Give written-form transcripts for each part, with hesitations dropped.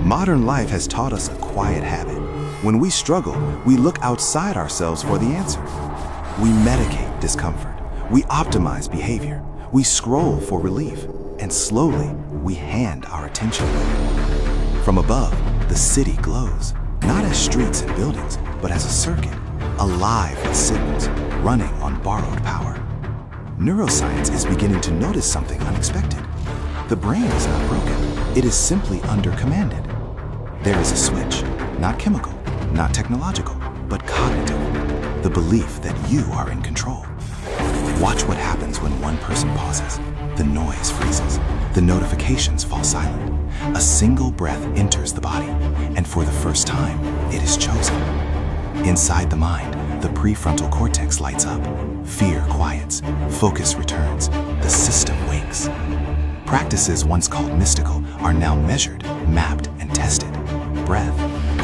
Modern life has taught us a quiet habit. When we struggle, we look outside ourselves for the answer. We medicate discomfort. We optimize behavior. We scroll for relief. And slowly, we hand our attention. From above, the city glows, not as streets and buildings, but as a circuit, alive with signals, running on borrowed power. Neuroscience is beginning to notice something unexpected. The brain is not broken. It is simply undercommanded. There is a switch, not chemical, not technological, but cognitive. The belief that you are in control. Watch what happens when one person pauses. The noise freezes. The notifications fall silent. A single breath enters the body, and for the first time, it is chosen. Inside the mind, the prefrontal cortex lights up. Fear quiets. Focus returns. The system wakes. Practices once called mystical are now measured, mapped, and tested. Breath,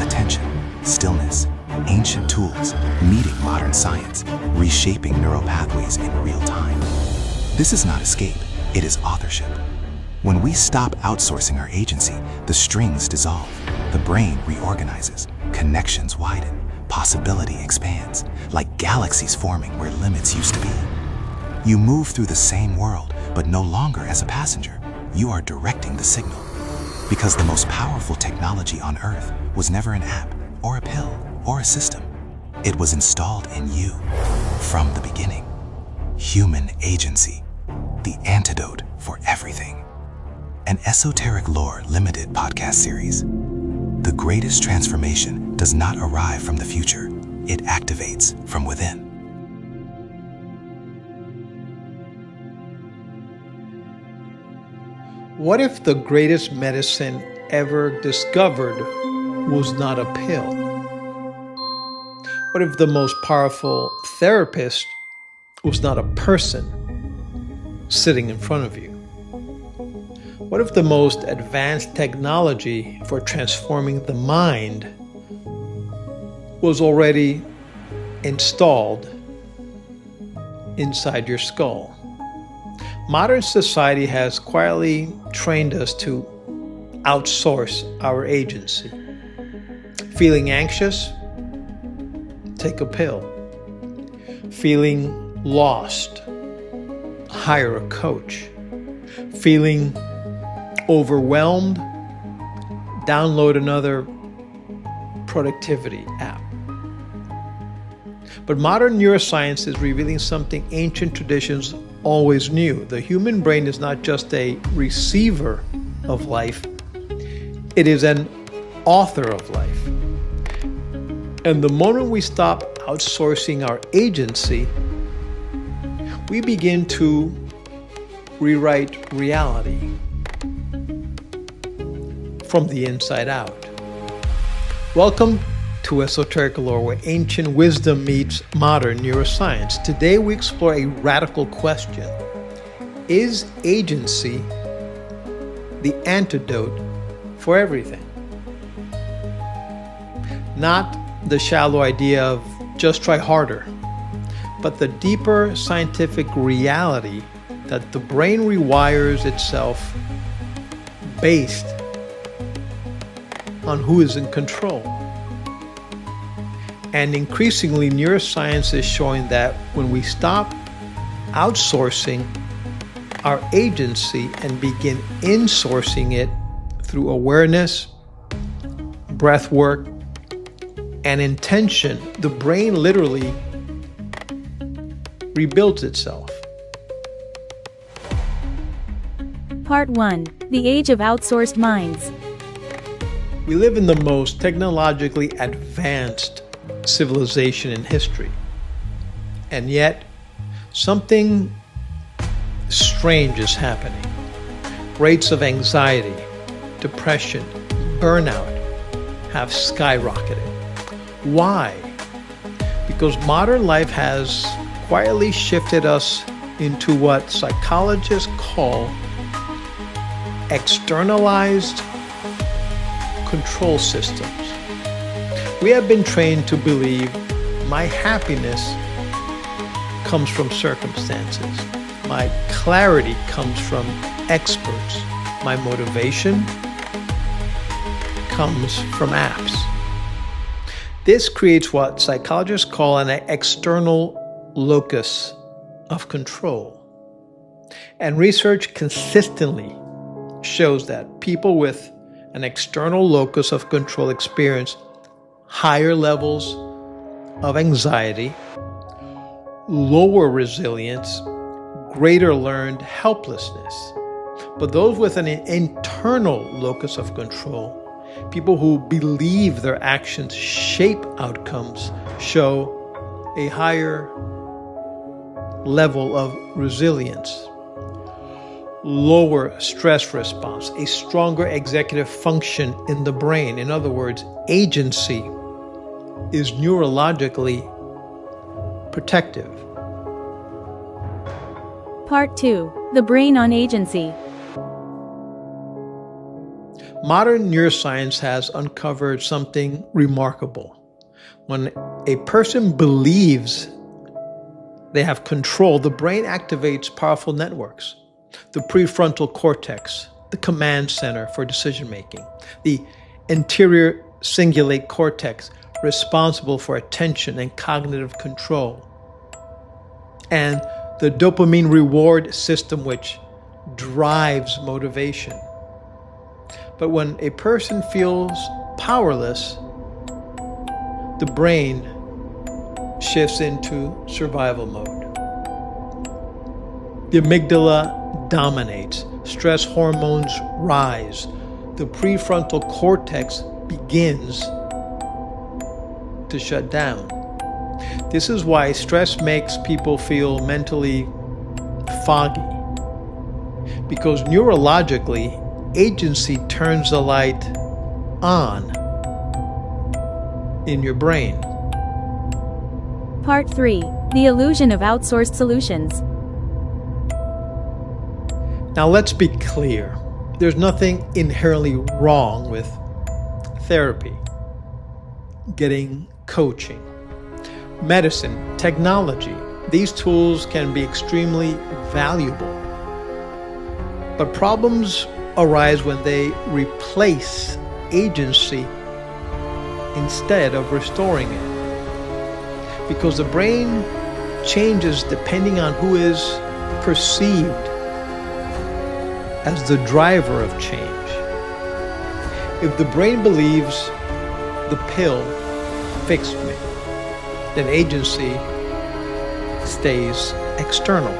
attention, stillness, ancient tools, meeting modern science, reshaping neural pathways in real time. This is not escape, it is authorship. When we stop outsourcing our agency, the strings dissolve, the brain reorganizes, connections widen, possibility expands, like galaxies forming where limits used to be. You move through the same world, but no longer as a passenger. You are directing the signal. Because the most powerful technology on Earth was never an app, or a pill, or a system. It was installed in you from the beginning. Human agency, the antidote for everything. An Esoteric Lore limited podcast series. The greatest transformation does not arrive from the future. It activates from within. What if the greatest medicine ever discovered was not a pill? What if the most powerful therapist was not a person sitting in front of you? What if the most advanced technology for transforming the mind was already installed inside your skull? Modern society has quietly trained us to outsource our agency. Feeling anxious? Take a pill. Feeling lost? Hire a coach. Feeling overwhelmed? Download another productivity app. But modern neuroscience is revealing something ancient traditions always knew. The human brain is not just a receiver of life, it is an author of life. And the moment we stop outsourcing our agency, we begin to rewrite reality from the inside out. Welcome to Esoteric Lore, where ancient wisdom meets modern neuroscience. Today we explore a radical question. Is agency the antidote for everything? Not the shallow idea of just try harder, but the deeper scientific reality that the brain rewires itself based on who is in control. And increasingly, neuroscience is showing that when we stop outsourcing our agency and begin insourcing it through awareness, breathwork, and intention, the brain literally rebuilds itself. Part 1. The Age of Outsourced Minds. We live in the most technologically advanced civilization in history. And yet, something strange is happening. Rates of anxiety, depression, burnout have skyrocketed. Why? Because modern life has quietly shifted us into what psychologists call externalized control systems. We have been trained to believe my happiness comes from circumstances. My clarity comes from experts. My motivation comes from apps. This creates what psychologists call an external locus of control. And research consistently shows that people with an external locus of control experience higher levels of anxiety, lower resilience, greater learned helplessness. But those with an internal locus of control, people who believe their actions shape outcomes, show a higher level of resilience, lower stress response, a stronger executive function in the brain. In other words, agency is neurologically protective. Part 2. The brain on agency. Modern neuroscience has uncovered something remarkable. When a person believes they have control, the brain activates powerful networks. The prefrontal cortex, the command center for decision making, the anterior cingulate cortex, responsible for attention and cognitive control, and the dopamine reward system, which drives motivation. But when a person feels powerless, the brain shifts into survival mode. The amygdala dominates, stress hormones rise, the prefrontal cortex begins to shut down. This is why stress makes people feel mentally foggy, because neurologically, agency turns the light on in your brain. Part 3. The illusion of outsourced solutions. Now let's be clear. There's nothing inherently wrong with therapy, getting coaching, medicine, technology. These tools can be extremely valuable. But problems arise when they replace agency instead of restoring it. Because the brain changes depending on who is perceived as the driver of change. If the brain believes the pill fixed me, then agency stays external.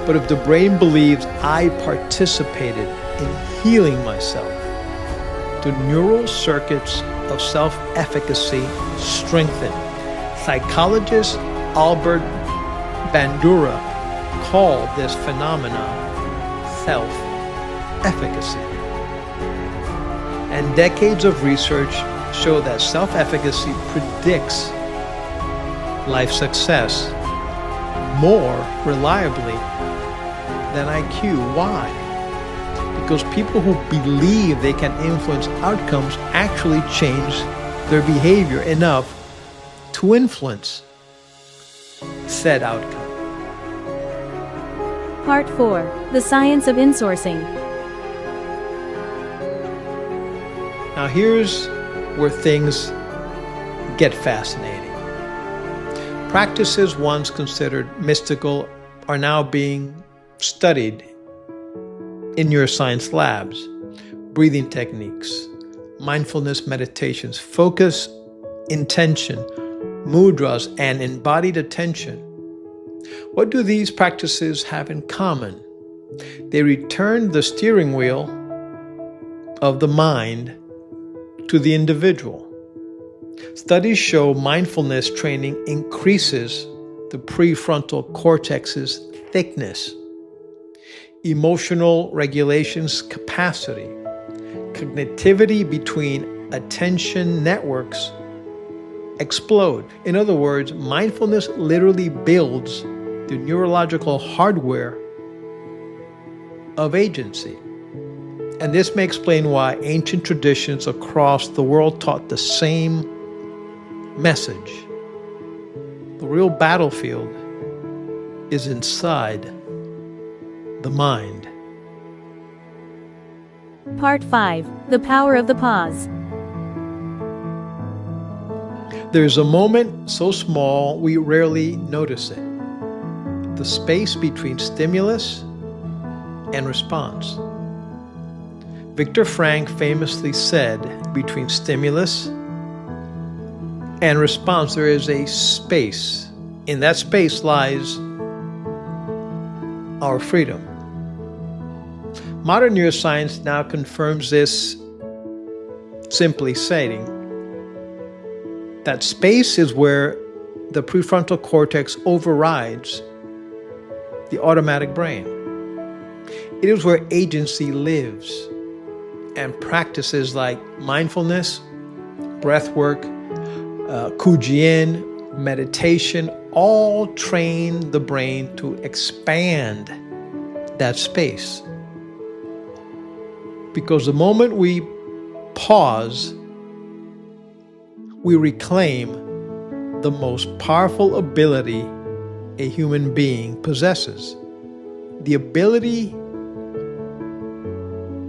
But if the brain believes I participated in healing myself, the neural circuits of self-efficacy strengthen. Psychologist Albert Bandura called this phenomenon self-efficacy. And decades of research show that self-efficacy predicts life success more reliably than IQ. Why? Because people who believe they can influence outcomes actually change their behavior enough to influence said outcome. Part 4. The science of insourcing. Now here's where things get fascinating. Practices once considered mystical are now being studied in neuroscience labs. Breathing techniques, mindfulness meditations, focus, intention, mudras, and embodied attention. What do these practices have in common? They return the steering wheel of the mind to the individual. Studies show mindfulness training increases the prefrontal cortex's thickness, emotional regulation's capacity, connectivity between attention networks explode. In other words, mindfulness literally builds the neurological hardware of agency. And this may explain why ancient traditions across the world taught the same message. The real battlefield is inside the mind. Part 5. The power of the pause. There's a moment so small we rarely notice it. The space between stimulus and response. Viktor Frankl famously said, between stimulus and response, there is a space. In that space lies our freedom. Modern neuroscience now confirms this, simply stating that space is where the prefrontal cortex overrides the automatic brain. It is where agency lives, and practices like mindfulness, breathwork, Kujien, meditation, all train the brain to expand that space. Because the moment we pause, we reclaim the most powerful ability a human being possesses, the ability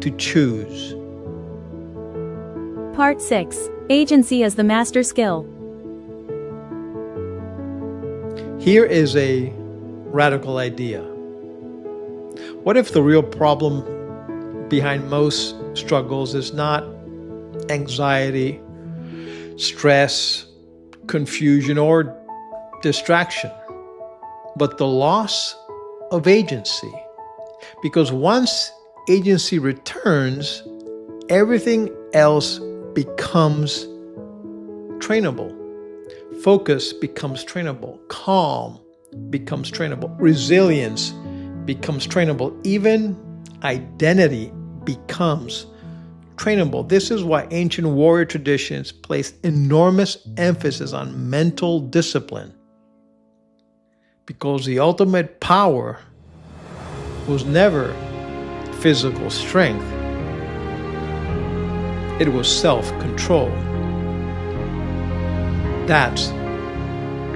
to choose. Part 6. Agency as the master skill. Here is a radical idea. What if the real problem behind most struggles is not anxiety, stress, confusion, or distraction, but the loss of agency? Because once agency returns, everything else becomes trainable. Focus becomes trainable. Calm becomes trainable. Resilience becomes trainable. Even identity becomes trainable. This is why ancient warrior traditions place enormous emphasis on mental discipline. Because the ultimate power was never physical strength. It was self-control. That's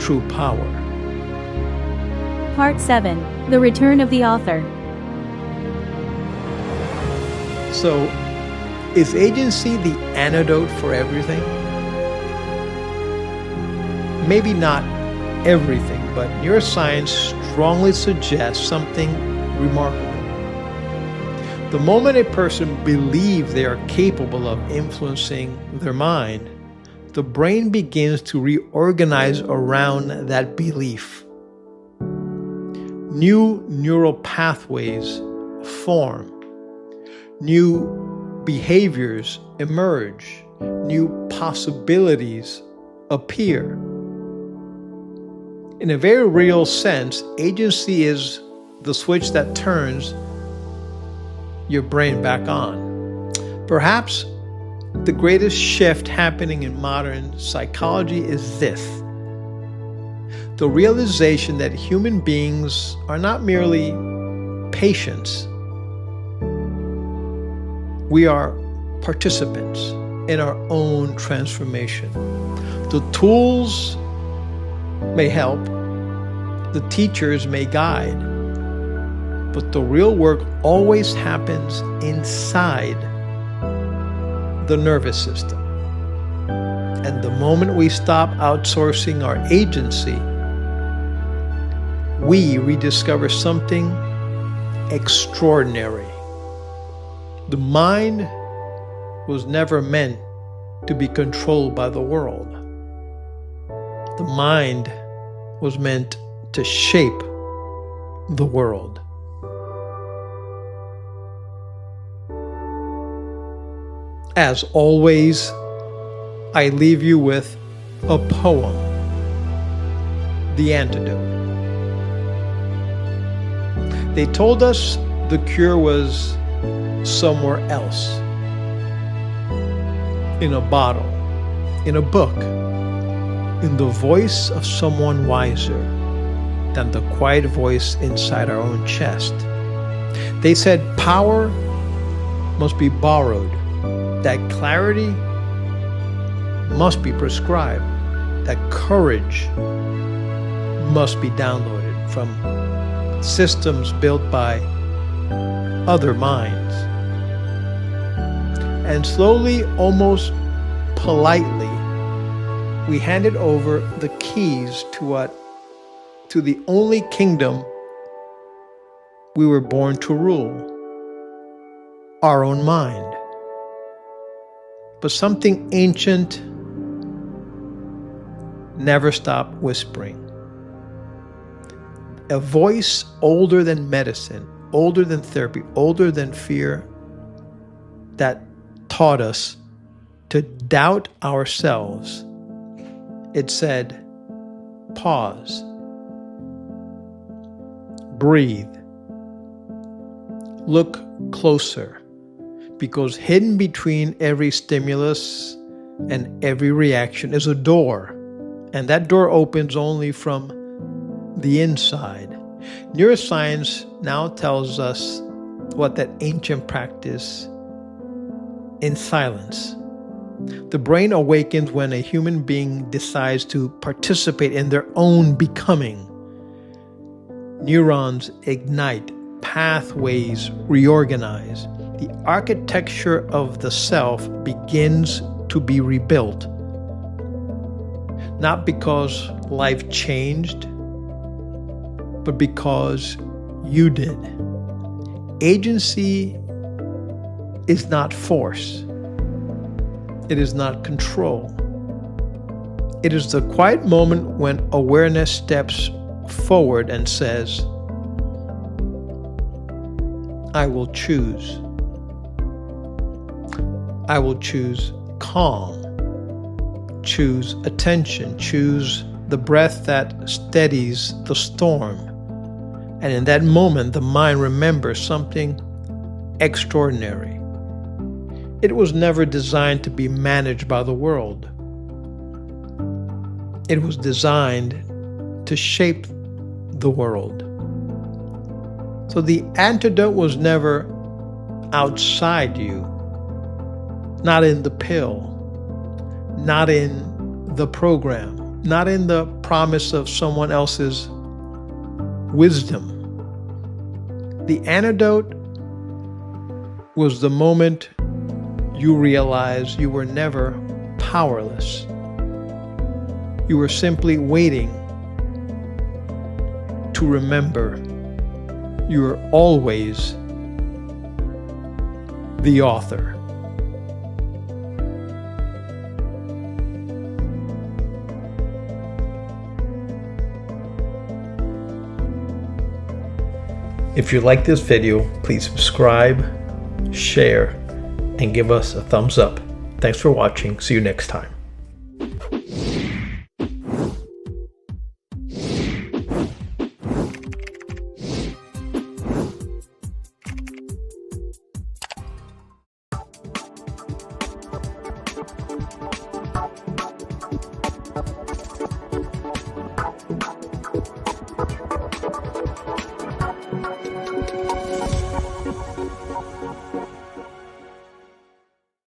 true power. Part 7. The return of the author. So, is agency the antidote for everything? Maybe not everything, but neuroscience strongly suggests something remarkable. The moment a person believes they are capable of influencing their mind, the brain begins to reorganize around that belief. New neural pathways form. New behaviors emerge. New possibilities appear. In a very real sense, agency is the switch that turns your brain back on. Perhaps the greatest shift happening in modern psychology is this: the realization that human beings are not merely patients. We are participants in our own transformation. The tools may help, the teachers may guide, but the real work always happens inside the nervous system. And the moment we stop outsourcing our agency, we rediscover something extraordinary. The mind was never meant to be controlled by the world. The mind was meant to shape the world. As always, I leave you with a poem, The Antidote. They told us the cure was somewhere else, in a bottle, in a book, in the voice of someone wiser than the quiet voice inside our own chest. They said power must be borrowed, that clarity must be prescribed, that courage must be downloaded from systems built by other minds. And slowly, almost politely, we handed over the keys to what? To the only kingdom we were born to rule, our own mind. But something ancient never stopped whispering. A voice older than medicine, older than therapy, older than fear, that taught us to doubt ourselves. It said, pause, breathe, look closer, because hidden between every stimulus and every reaction is a door, and that door opens only from the inside. Neuroscience now tells us what that ancient practice in silence. The brain awakens when a human being decides to participate in their own becoming. Neurons ignite, pathways reorganize. The architecture of the self begins to be rebuilt. Not because life changed, but because you did. Agency is not force. It is not control. It is the quiet moment when awareness steps forward and says, I will choose. I will choose calm, choose attention, choose the breath that steadies the storm. And in that moment, the mind remembers something extraordinary. It was never designed to be managed by the world. It was designed to shape the world. So the antidote was never outside you, not in the pill, not in the program, not in the promise of someone else's wisdom. The antidote was the moment you realize you were never powerless. You were simply waiting to remember you are always the author. If you like this video, please subscribe, share, and give us a thumbs up. Thanks for watching. See you next time.